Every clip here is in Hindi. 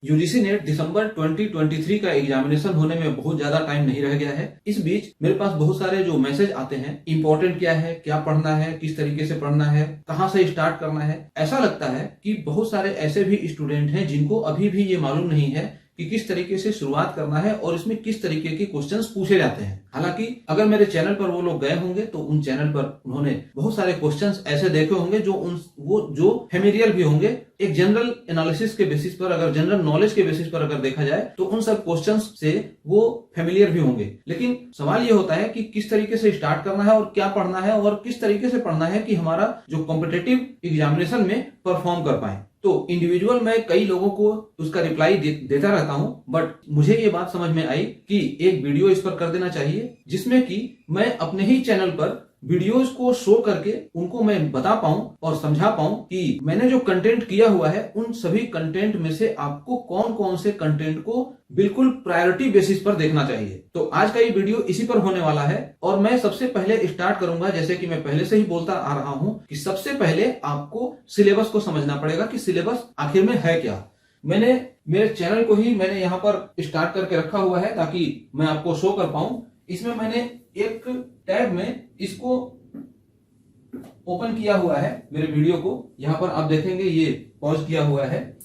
यूजीसी नेट दिसंबर 2023 का एग्जामिनेशन होने में बहुत ज्यादा टाइम नहीं रह गया है। इस बीच मेरे पास बहुत सारे जो मैसेज आते हैं, इंपॉर्टेंट क्या है, क्या पढ़ना है, किस तरीके से पढ़ना है, कहां से स्टार्ट करना है। ऐसा लगता है कि बहुत सारे ऐसे भी स्टूडेंट हैं जिनको अभी भी ये मालूम नहीं है कि किस तरीके से शुरुआत करना है और इसमें किस तरीके के क्वेश्चंस पूछे जाते हैं। हालांकि अगर मेरे चैनल पर वो लोग गए होंगे तो उन चैनल पर उन्होंने बहुत सारे क्वेश्चंस ऐसे देखे होंगे जो फेमिलियर भी होंगे। एक जनरल एनालिसिस के बेसिस पर, अगर जनरल नॉलेज के बेसिस पर अगर देखा जाए तो उन सब क्वेश्चंस से वो फेमिलियर भी होंगे। लेकिन सवाल ये होता है कि किस तरीके से स्टार्ट करना है और क्या पढ़ना है और किस तरीके से पढ़ना है कि हमारा जो कॉम्पिटिटिव एग्जामिनेशन में परफॉर्म कर पाए। तो इंडिविजुअल मैं कई लोगों को उसका रिप्लाई देता रहता हूं, बट मुझे ये बात समझ में आई कि एक वीडियो इस पर कर देना चाहिए जिसमें कि मैं अपने ही चैनल पर वीडियोस को शो करके उनको मैं बता पाऊं और समझा पाऊं कि मैंने जो कंटेंट किया हुआ है उन सभी कंटेंट में से आपको कौन कौन से कंटेंट को बिल्कुल प्रायोरिटी बेसिस पर देखना चाहिए। तो आज का ये वीडियो इसी पर होने वाला है और मैं सबसे पहले स्टार्ट करूंगा, जैसे कि मैं पहले से ही बोलता आ रहा हूं, कि सबसे पहले आपको सिलेबस को समझना पड़ेगा कि सिलेबस आखिर में है क्या। मैंने मेरे चैनल को ही मैंने यहाँ पर स्टार्ट करके रखा हुआ है ताकि मैं आपको शो कर पाऊं। इसमें मैंने एक टैब में इसको ओपन किया हुआ है, मेरे वीडियो को यहाँ पर आप देखेंगे ये पॉज किया हुआ है,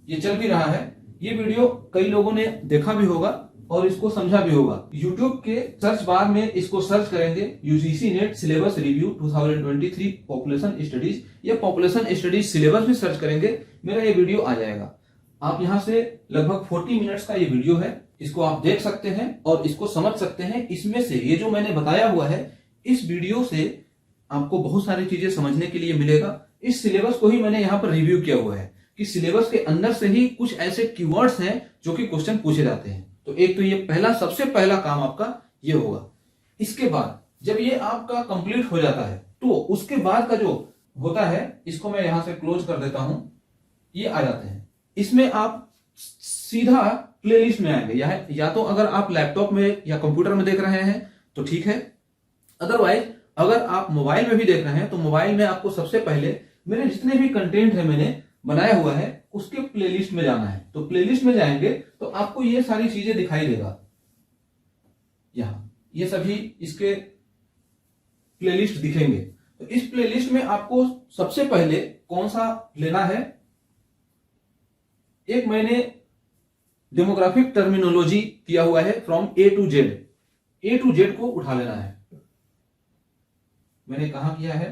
ये चल भी रहा है। ये वीडियो कई लोगों ने देखा भी होगा और इसको समझा भी होगा। YouTube के सर्च बार में इसको सर्च करेंगे UGC net syllabus review 2023 population studies, या पॉपुलेशन स्टडीज सिलेबस भी सर्च करेंगे, मेरा ये वीडियो आ जाएगा। आप यहाँ से लगभग 40 मिनट्स का ये वीडियो है, इसको आप देख सकते हैं और इसको समझ सकते हैं। इसमें से ये जो मैंने बताया हुआ है, इस वीडियो से आपको बहुत सारी चीजें समझने के लिए मिलेगा। इस सिलेबस को ही मैंने यहाँ पर रिव्यू किया हुआ है कि सिलेबस के अंदर से ही कुछ ऐसे कीवर्ड्स हैं जो कि क्वेश्चन पूछे जाते हैं। तो एक तो ये सबसे पहला काम आपका ये होगा। इसके बाद जब ये आपका कंप्लीट हो जाता है तो उसके बाद का जो होता है, इसको मैं यहां से क्लोज कर देता हूं, ये आ जाते हैं। इसमें आप सीधा प्लेलिस्ट में आएंगे, या तो अगर आप लैपटॉप में या कंप्यूटर में देख रहे हैं तो ठीक है, अदरवाइज अगर आप मोबाइल में भी देख रहे हैं तो मोबाइल में आपको सबसे पहले मेरे जितने भी कंटेंट है मैंने बनाया हुआ है उसके प्लेलिस्ट में जाना है। तो प्लेलिस्ट में जाएंगे तो आपको ये सारी चीजें दिखाई देगा, यहां ये सभी इसके प्लेलिस्ट दिखेंगे। तो इस प्लेलिस्ट में आपको सबसे पहले कौन सा लेना है, एक मैंने डेमोग्राफिक टर्मिनोलॉजी किया हुआ है फ्रॉम ए टू जेड को उठा लेना है। मैंने कहा किया है,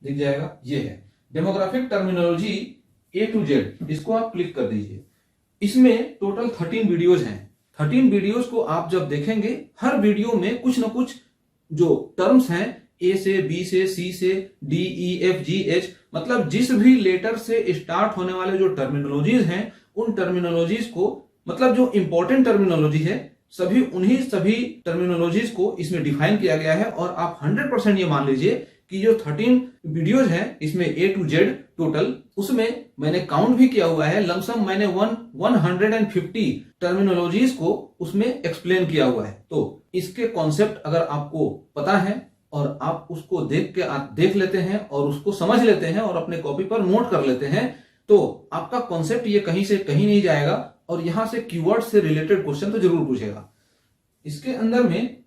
दिख जाएगा, ये है demographic terminology A to Z, इसको आप क्लिक कर दीजिए। इसमें टोटल 13 वीडियोज हैं। 13 वीडियोज को आप जब देखेंगे, हर वीडियो में कुछ ना कुछ जो टर्म्स हैं, ए से बी से सी से D E F G H, मतलब जिस भी लेटर से स्टार्ट होने वाले जो टर्मिनोलॉजीज हैं, उन टर्मिनोलॉजीज को, मतलब जो इंपॉर्टेंट टर्मिनोलॉजी है, सभी टर्मिनोलॉजीज को इसमें डिफाइन किया गया है। और आप 100% ये मान लीजिए कि जो 13 वीडियोज हैं इसमें ए टू जेड टोटल, उसमें मैंने काउंट भी किया हुआ है, लमसम मैंने 150 टर्मिनोलॉजीज को उसमें एक्सप्लेन किया हुआ है। तो इसके कॉन्सेप्ट अगर आपको पता है और आप उसको देख लेते हैं और उसको समझ लेते हैं और अपने कॉपी पर नोट कर लेते हैं, तो आपका कॉन्सेप्ट ये कहीं से कहीं नहीं जाएगा और यहां से कीवर्ड से रिलेटेड क्वेश्चन तो जरूर पूछेगा। इसके अंदर में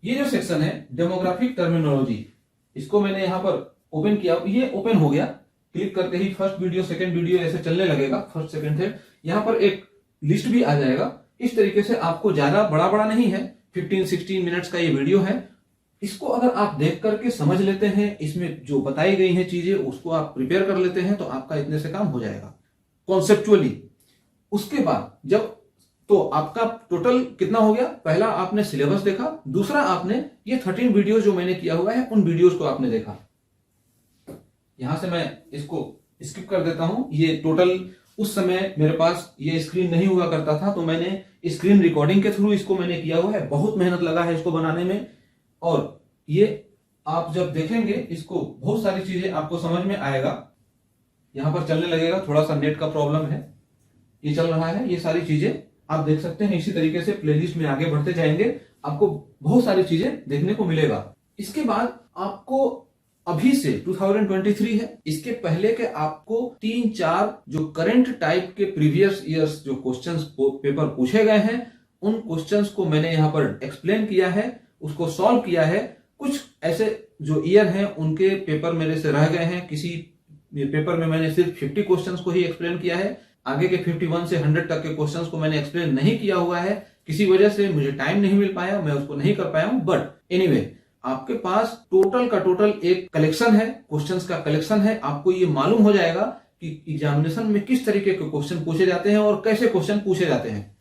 ये जो सेक्शन है डेमोग्राफिक टर्मिनोलॉजी, इसको मैंने यहां पर ओपन किया, ये ओपन हो गया। क्लिक करते ही फर्स्ट वीडियो, सेकंड वीडियो ऐसे चलने लगेगा, फर्स्ट सेकंड थर्ड, यहां पर एक लिस्ट भी आ जाएगा। इस तरीके से आपको ज्यादा बड़ा नहीं है, 15-16 मिनट्स का ये वीडियो है। इसको अगर आप देख करके समझ लेते हैं, इसमें जो बताई गई हैं चीजें उसको आप प्रिपेयर कर लेते हैं, तो आपका इतने से काम हो जाएगा कॉन्सेप्चुअली। उसके बाद जब, तो आपका टोटल कितना हो गया, पहला आपने सिलेबस देखा, दूसरा आपने ये 13 वीडियो जो मैंने किया हुआ है उन वीडियोस को आपने देखा। यहां से मैं इसको स्किप कर देता हूं। ये टोटल उस समय मेरे पास ये स्क्रीन नहीं हुआ करता था, तो मैंने स्क्रीन रिकॉर्डिंग के थ्रू इसको मैंने किया हुआ है। बहुत मेहनत लगा है इसको बनाने में, और ये आप जब देखेंगे इसको बहुत सारी चीजें आपको समझ में आएगा। यहां पर चलने लगेगा, थोड़ा सा नेट का प्रॉब्लम है, ये चल रहा है, ये सारी चीजें आप देख सकते हैं। इसी तरीके से प्लेलिस्ट में आगे बढ़ते जाएंगे, आपको बहुत सारी चीजें देखने को मिलेगा। इसके बाद आपको अभी से 2023 है, इसके पहले के आपको 3-4 जो करंट टाइप के प्रीवियस ईयर्स जो क्वेश्चंस पेपर पूछे गए हैं, उन क्वेश्चंस को मैंने यहाँ पर एक्सप्लेन किया है, उसको सॉल्व किया है। कुछ ऐसे जो ईयर हैं उनके पेपर मेरे से रह गए हैं, किसी पेपर में मैंने सिर्फ 50 क्वेश्चंस को ही एक्सप्लेन किया है, आगे के 51 से 100 तक के क्वेश्चंस को मैंने एक्सप्लेन नहीं किया हुआ है। किसी वजह से मुझे टाइम नहीं मिल पाया, मैं उसको नहीं कर पाया हूं। बट एनीवे, आपके पास टोटल का टोटल एक कलेक्शन है, क्वेश्चंस का कलेक्शन है। आपको ये मालूम हो जाएगा कि एग्जामिनेशन में किस तरीके के क्वेश्चन पूछे जाते हैं और कैसे क्वेश्चन पूछे जाते हैं।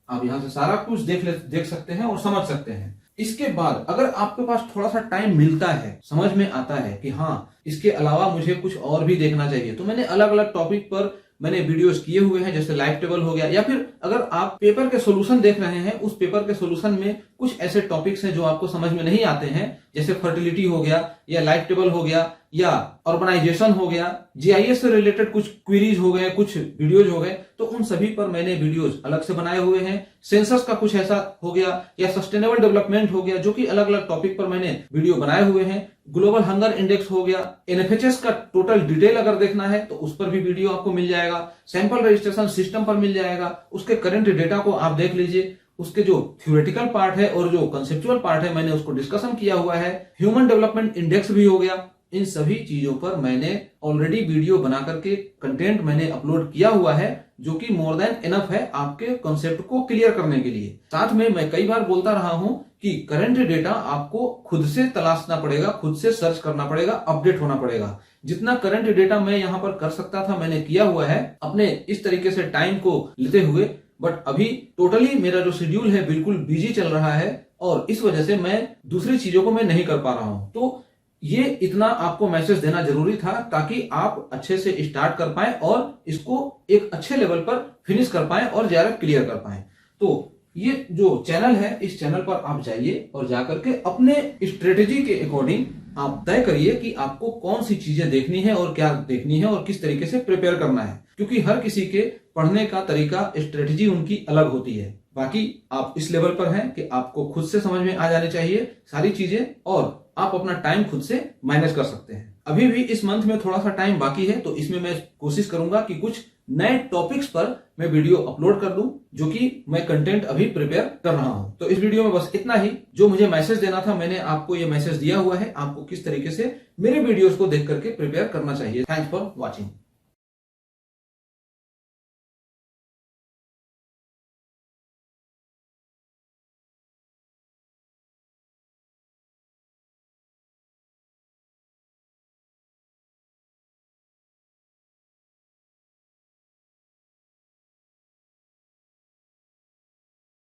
आप यहां से सारा कुछ देख सकते हैं और समझ सकते हैं। इसके बाद अगर आपके पास थोड़ा सा टाइम मिलता है, समझ में आता है कि हाँ इसके अलावा मुझे कुछ और भी देखना चाहिए, तो मैंने अलग अलग टॉपिक पर मैंने वीडियोस किए हुए हैं, जैसे लाइफ टेबल हो गया, या फिर अगर आप पेपर के सॉल्यूशन देख रहे हैं, उस पेपर के सॉल्यूशन में कुछ ऐसे टॉपिक्स हैं जो आपको समझ में नहीं आते हैं, जैसे फर्टिलिटी हो गया, या लाइफ टेबल हो गया, या अर्बनाइजेशन हो गया, जीआईएस से रिलेटेड कुछ क्वेरीज हो गए, कुछ वीडियोज हो गए, तो उन सभी पर मैंने वीडियोज अलग से बनाए हुए हैं। सेंसस का कुछ ऐसा हो गया, या सस्टेनेबल डेवलपमेंट हो गया, जो कि अलग अलग टॉपिक पर मैंने वीडियो बनाए हुए हैं। ग्लोबल हंगर इंडेक्स हो गया, एनएफएचएस का टोटल डिटेल अगर देखना है तो उस पर भी वीडियो आपको मिल जाएगा। सैंपल रजिस्ट्रेशन सिस्टम पर मिल जाएगा, उसके करंट डेटा को आप देख लीजिए। उसके जो थ्योरेटिकल पार्ट है और जो कंसेप्चुअल पार्ट है मैंने उसको डिस्कशन किया हुआ है। ह्यूमन डेवलपमेंट इंडेक्स भी हो गया। इन सभी चीजों पर मैंने ऑलरेडी वीडियो बना करके कंटेंट मैंने अपलोड किया हुआ है, जो कि मोर देन इनफ है आपके कॉन्सेप्ट को क्लियर करने के लिए। साथ में मैं कई बार बोलता रहा हूं कि करंट डेटा आपको खुद से तलाशना पड़ेगा, खुद से सर्च करना पड़ेगा, अपडेट होना पड़ेगा। जितना करंट डेटा मैं यहाँ पर कर सकता था मैंने किया हुआ है, अपने इस तरीके से टाइम को लेते हुए। बट अभी टोटली मेरा जो शेड्यूल है बिल्कुल बिजी चल रहा है, और इस वजह से मैं दूसरी चीजों को मैं नहीं कर पा रहा हूं। तो ये इतना आपको मैसेज देना जरूरी था, ताकि आप अच्छे से स्टार्ट कर पाए और इसको एक अच्छे लेवल पर फिनिश कर पाए और ज्यादा क्लियर कर पाए। तो ये जो चैनल है, इस चैनल पर आप जाइए और जाकर के अपने स्ट्रेटेजी के अकॉर्डिंग आप तय करिए कि आपको कौन सी चीजें देखनी है और क्या देखनी है और किस तरीके से प्रिपेयर करना है, क्योंकि हर किसी के पढ़ने का तरीका, स्ट्रेटेजी उनकी अलग होती है। बाकी आप इस लेवल पर हैं कि आपको खुद से समझ में आ जानी चाहिए सारी चीजें, और आप अपना टाइम खुद से मैनेज कर सकते हैं। अभी भी इस मंथ में थोड़ा सा टाइम बाकी है, तो इसमें मैं कोशिश करूंगा कि कुछ नए टॉपिक्स पर मैं वीडियो अपलोड कर दूं, जो कि मैं कंटेंट अभी प्रिपेयर कर रहा हूं। तो इस वीडियो में बस इतना ही। जो मुझे मैसेज देना था मैंने आपको ये मैसेज दिया हुआ है, आपको किस तरीके से मेरे वीडियोस को देख करके प्रिपेयर करना चाहिए। Thanks for watching.